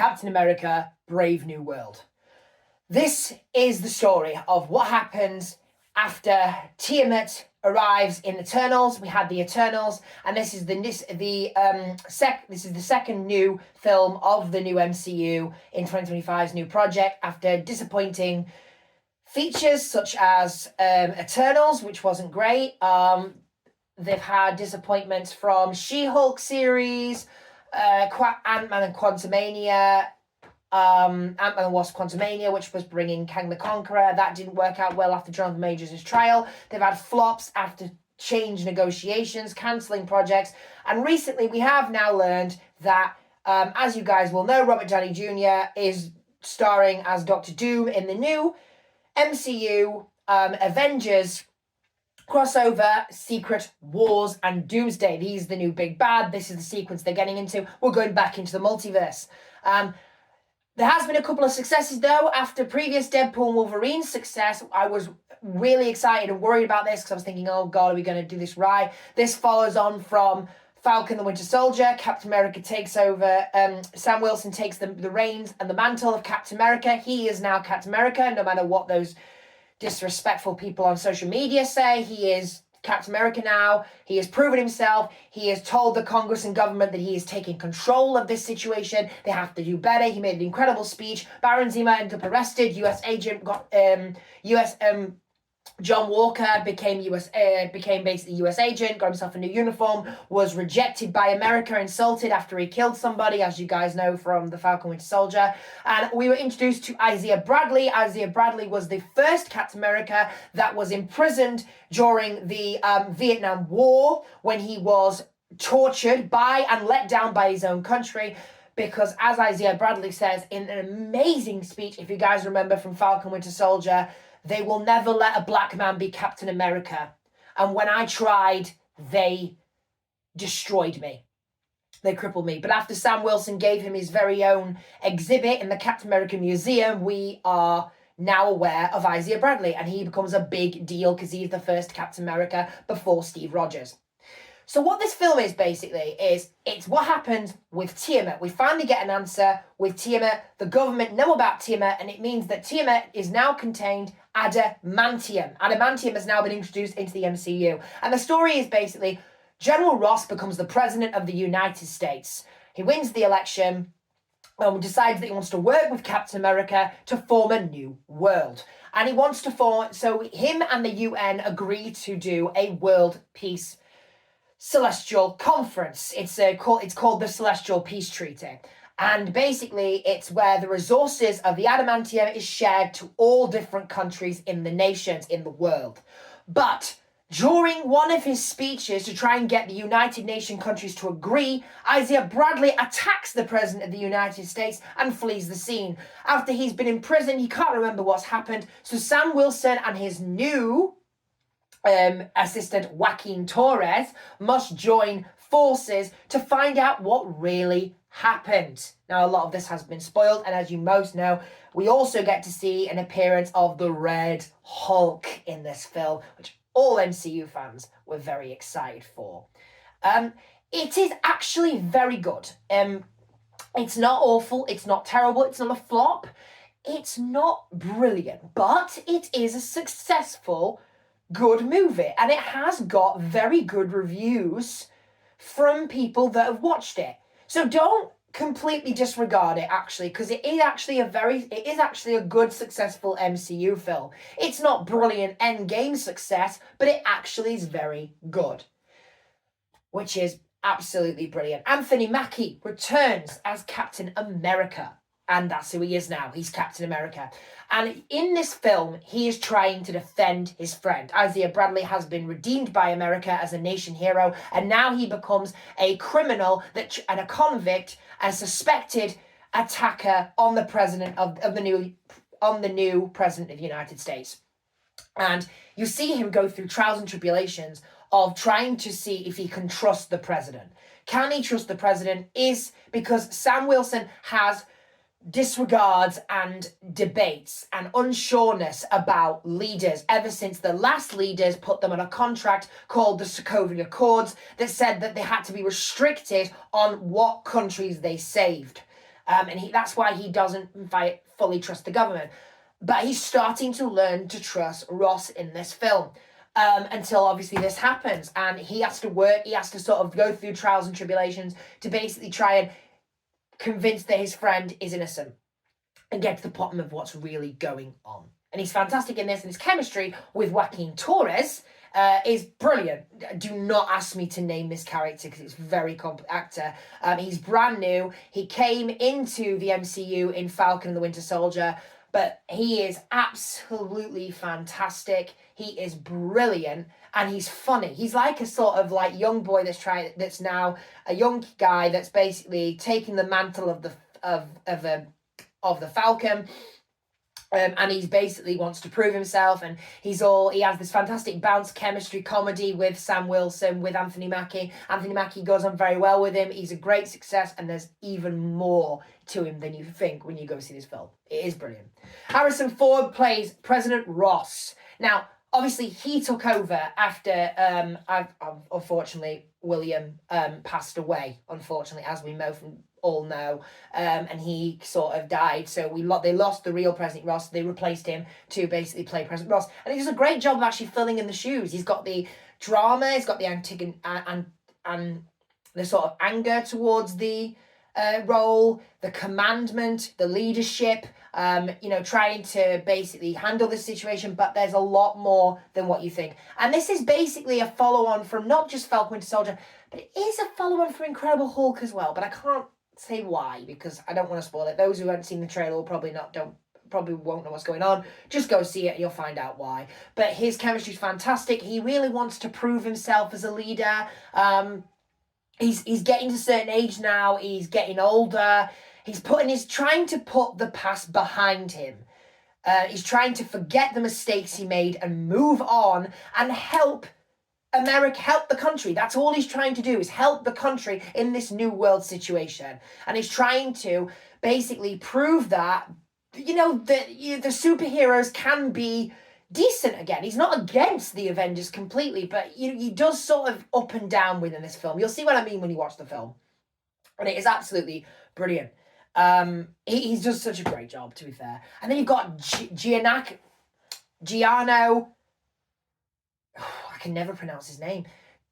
Captain America, Brave New World. This is the story of what happens after Tiamat arrives in Eternals. We had the Eternals, and this is the second new film of the new MCU in 2025's new project after disappointing features such as Eternals, which wasn't great. They've had disappointments from She-Hulk series, Ant-Man and Quantumania, Ant-Man and Wasp Quantumania, which was bringing Kang the Conqueror. That didn't work out well after Jonathan Majors' trial. They've had flops after change negotiations, cancelling projects. And recently we have now learned that, as you guys will know, Robert Downey Jr. is starring as Doctor Doom in the new MCU Avengers crossover, Secret Wars and Doomsday. He's the new big bad. This is the sequence they're getting into. We're going back into the multiverse. There has been a couple of successes, though. After previous Deadpool and Wolverine success, I was really excited and worried about this because I was thinking, oh, God, are we going to do this right? This follows on from Falcon the Winter Soldier. Captain America takes over. Sam Wilson takes the reins and the mantle of Captain America. He is now Captain America, no matter what those disrespectful people on social media say. He is Captain America now. He has proven himself. He has told the Congress and government that he is taking control of this situation. They have to do better. He made an incredible speech. Baron Zemo ended up arrested. U.S. agent got John Walker became basically U.S. agent, got himself a new uniform, was rejected by America, insulted after he killed somebody, as you guys know from the Falcon Winter Soldier. And we were introduced to Isaiah Bradley. Isaiah Bradley was the first Captain America that was imprisoned during the Vietnam War when he was tortured by and let down by his own country. Because as Isaiah Bradley says in an amazing speech, if you guys remember from Falcon Winter Soldier, they will never let a black man be Captain America. And when I tried, they destroyed me. They crippled me. But after Sam Wilson gave him his very own exhibit in the Captain America Museum, we are now aware of Isaiah Bradley. And he becomes a big deal because he's the first Captain America before Steve Rogers. So what this film is basically is it's what happened with Tiamat. We finally get an answer with Tiamat. The government know about Tiamat, and it means that Tiamat is now contained adamantium. Adamantium has now been introduced into the MCU. And the story is basically General Ross becomes the president of the United States. He wins the election and decides that he wants to work with Captain America to form a new world. And he wants to form, so him and the UN agree to do a world peace Celestial Conference. It's called the Celestial Peace Treaty. And basically, it's where the resources of the adamantium is shared to all different countries in the nations in the world. But during one of his speeches to try and get the United Nations countries to agree, Isaiah Bradley attacks the President of the United States and flees the scene. After he's been in prison, he can't remember what's happened. So Sam Wilson and his new assistant Joaquin Torres must join forces to find out what really happened. Now, a lot of this has been spoiled, and as you most know, we also get to see an appearance of the Red Hulk in this film, which all MCU fans were very excited for. It is actually very good. It's not awful, it's not terrible, it's not a flop, it's not brilliant, but it is a successful good movie, and it has got very good reviews from people that have watched it. So don't completely disregard it, actually, because it is actually a good, successful MCU film. It's not brilliant endgame success, but it actually is very good, which is absolutely brilliant. Anthony Mackie returns as Captain America. And that's who he is now. He's Captain America. And in this film, he is trying to defend his friend. Isaiah Bradley has been redeemed by America as a nation hero, and now he becomes a criminal and a convict and suspected attacker on the president of the new president of the United States. And you see him go through trials and tribulations of trying to see if he can trust the president. Can he trust the president? Is because Sam Wilson has disregards and debates and unsureness about leaders ever since the last leaders put them on a contract called the Sokovia Accords that said that they had to be restricted on what countries they saved. That's why he doesn't, in fact, fully trust the government. But he's starting to learn to trust Ross in this film. Until obviously this happens, and he has to work, he has to sort of go through trials and tribulations to basically try and convince that his friend is innocent and get to the bottom of what's really going on. And he's fantastic in this, and his chemistry with Joaquin Torres is brilliant. Do not ask me to name this character because it's a very complex actor. He's brand new. He came into the MCU in Falcon and the Winter Soldier, but he is absolutely fantastic. He is brilliant, and he's funny. He's like a sort of like young boy that's now a young guy that's basically taking the mantle of the Falcon. And he basically wants to prove himself, and he has this fantastic bounce chemistry comedy with Sam Wilson, with Anthony Mackie. Anthony Mackie goes on very well with him. He's a great success, and there's even more to him than you think when you go see this film. It is brilliant. Harrison Ford plays President Ross. Now, obviously, he took over after, unfortunately, William passed away, unfortunately, as we all know, and he sort of died. So they lost the real President Ross. They replaced him to basically play President Ross, and he does a great job of actually filling in the shoes. He's got the drama, he's got the and the sort of anger towards the role, the commandment, the leadership, trying to basically handle this situation, but there's a lot more than what you think. And this is basically a follow-on from not just Falcon Winter Soldier, but it is a follow-on for Incredible Hulk as well, but I can't say why because I don't want to spoil it. Those who haven't seen the trailer will probably won't know what's going on. Just go see it and you'll find out why. But his chemistry is fantastic. He really wants to prove himself as a leader. He's getting to a certain age now. He's getting older. He's trying to put the past behind him. He's trying to forget the mistakes he made and move on and help America, help the country. That's all he's trying to do, is help the country in this new world situation. And he's trying to basically prove that, the superheroes can be decent again. He's not against the Avengers completely, but he does sort of up and down within this film. You'll see what I mean when you watch the film. And it is absolutely brilliant. He does such a great job, to be fair. And then you've got Gianno. I can never pronounce his name.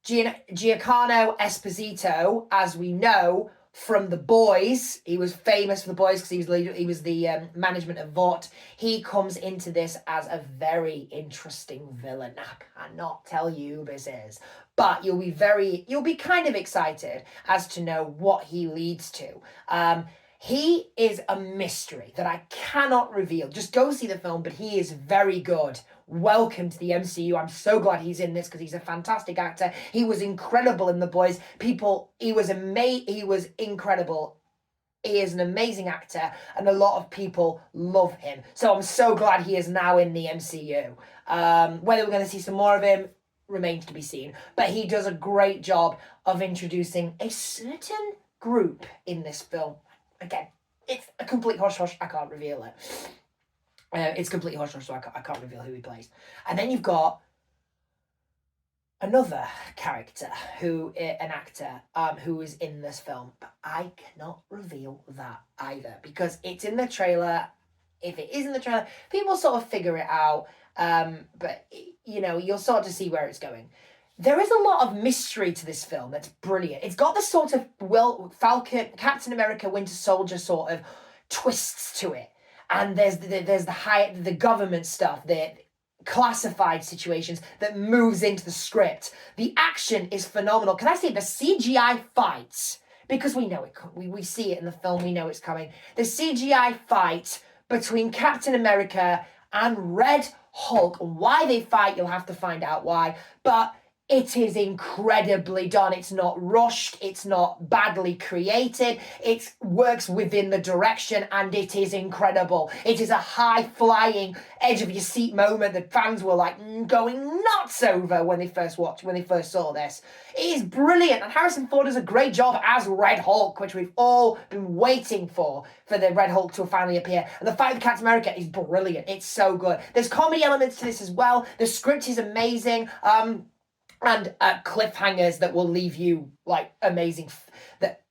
Giancarlo Esposito, as we know from The Boys. He was famous for The Boys because he was the management of Vought. He comes into this as a very interesting villain. I cannot tell you who this is, but you'll be kind of excited as to know what he leads to. He is a mystery that I cannot reveal. Just go see the film, but he is very good. Welcome to the MCU. I'm so glad he's in this because he's a fantastic actor. He was incredible in The Boys. He was incredible. He is an amazing actor, and a lot of people love him. So I'm so glad he is now in the MCU. Whether we're going to see some more of him remains to be seen. But he does a great job of introducing a certain group in this film. Again, it's a complete hush-hush. I can't reveal it. It's completely hush-hush, so I can't reveal who he plays. And then you've got another character, an actor, who is in this film. But I cannot reveal that either, because it's in the trailer. If it is in the trailer, people sort of figure it out. But, you'll sort of see where it's going. There is a lot of mystery to this film that's brilliant. It's got the sort of Falcon, Captain America, Winter Soldier sort of twists to it. And there's the government stuff, the classified situations that moves into the script. The action is phenomenal. Can I say the CGI fights? Because we know it. We see it in the film. We know it's coming. The CGI fight between Captain America and Red Hulk. Why they fight, you'll have to find out why. But it is incredibly done. It's not rushed. It's not badly created. It works within the direction, and it is incredible. It is a high-flying, edge-of-your-seat moment that fans were like going nuts over when they first saw this. It is brilliant, and Harrison Ford does a great job as Red Hulk, which we've all been waiting for the Red Hulk to finally appear. And the fight with Captain America is brilliant. It's so good. There's comedy elements to this as well. The script is amazing. and cliffhangers that will leave you like amazing.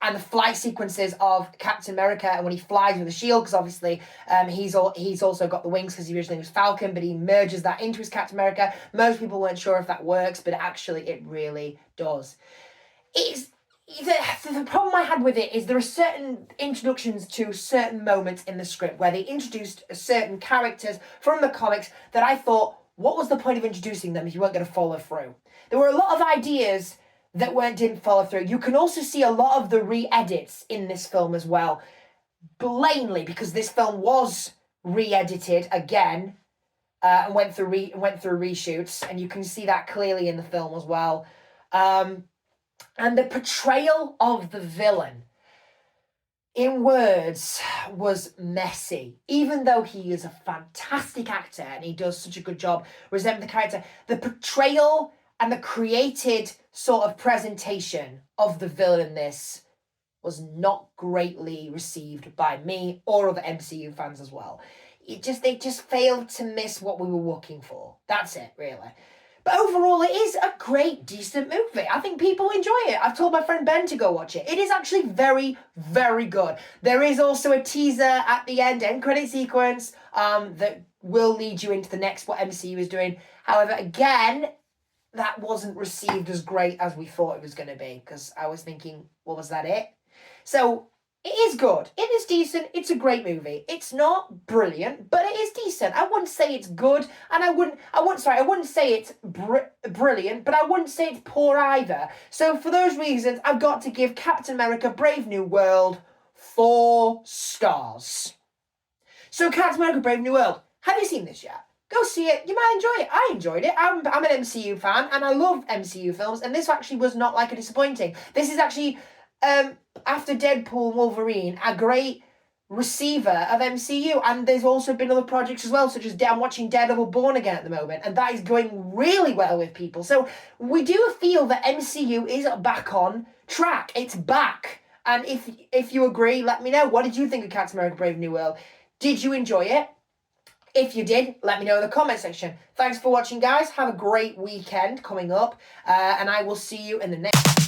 And the flight sequences of Captain America, and when he flies with the shield, because obviously he's also got the wings because he originally was Falcon, but he merges that into his Captain America. Most people weren't sure if that works, but actually it really does. The problem I had with it is there are certain introductions to certain moments in the script where they introduced certain characters from the comics that I thought, what was the point of introducing them if you weren't going to follow through? There were a lot of ideas that didn't follow through. You can also see a lot of the re-edits in this film as well, plainly, because this film was re-edited again and went through reshoots, and you can see that clearly in the film as well. And the portrayal of the villain in words was messy. Even though he is a fantastic actor and he does such a good job presenting the character, the portrayal and the created sort of presentation of the villain in this was not greatly received by me or other MCU fans as well. They just failed to miss what we were looking for. That's it, really. But overall, it is a great, decent movie. I think people enjoy it. I've told my friend Ben to go watch it. It is actually very, very good. There is also a teaser at the end credit sequence that will lead you into the next what MCU is doing. However, again, that wasn't received as great as we thought it was going to be, because I was thinking, well, was that it? So it is good. It is decent. It's a great movie. It's not brilliant, but it is decent. I wouldn't say it's good, and I wouldn't say it's brilliant, but I wouldn't say it's poor either. So for those reasons, I've got to give Captain America: Brave New World 4 stars. So Captain America: Brave New World. Have you seen this yet? Go see it. You might enjoy it. I enjoyed it. I'm an MCU fan, and I love MCU films, and this actually was not like a disappointing. This is actually, after Deadpool and Wolverine, a great receiver of MCU, and there's also been other projects as well, such as I'm watching Daredevil Born Again at the moment, and that is going really well with people. So we do feel that MCU is back on track. It's back. And if you agree, let me know. What did you think of Captain America: Brave New World? Did you enjoy it? If you did, let me know in the comment section. Thanks for watching, guys. Have a great weekend coming up, and I will see you in the next...